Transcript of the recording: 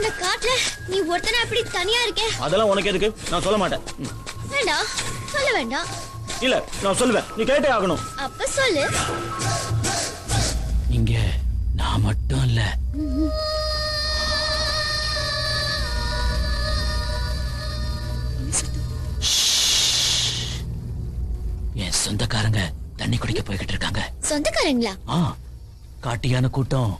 இந்த காட்டுல நீ ஒருத்தனை அப்படி தனியா இருக்கே. அதெல்லாம் உனக்கு எதுக்கு? நான் சொல்ல மாட்டேன். வேண்டாம், சொல்ல வேண்டாம். இல்ல, நான் சொல்லுவேன். நீ கேட்டே ஆகணும். அப்ப சொல்லு. இங்க நான் மட்டும் இல்ல, என் சொந்தக்காரங்க தண்ணி குடிக்க போய்கிட்டு இருக்காங்க. சொந்தக்காரங்களா? காட்டியான கூட்டம்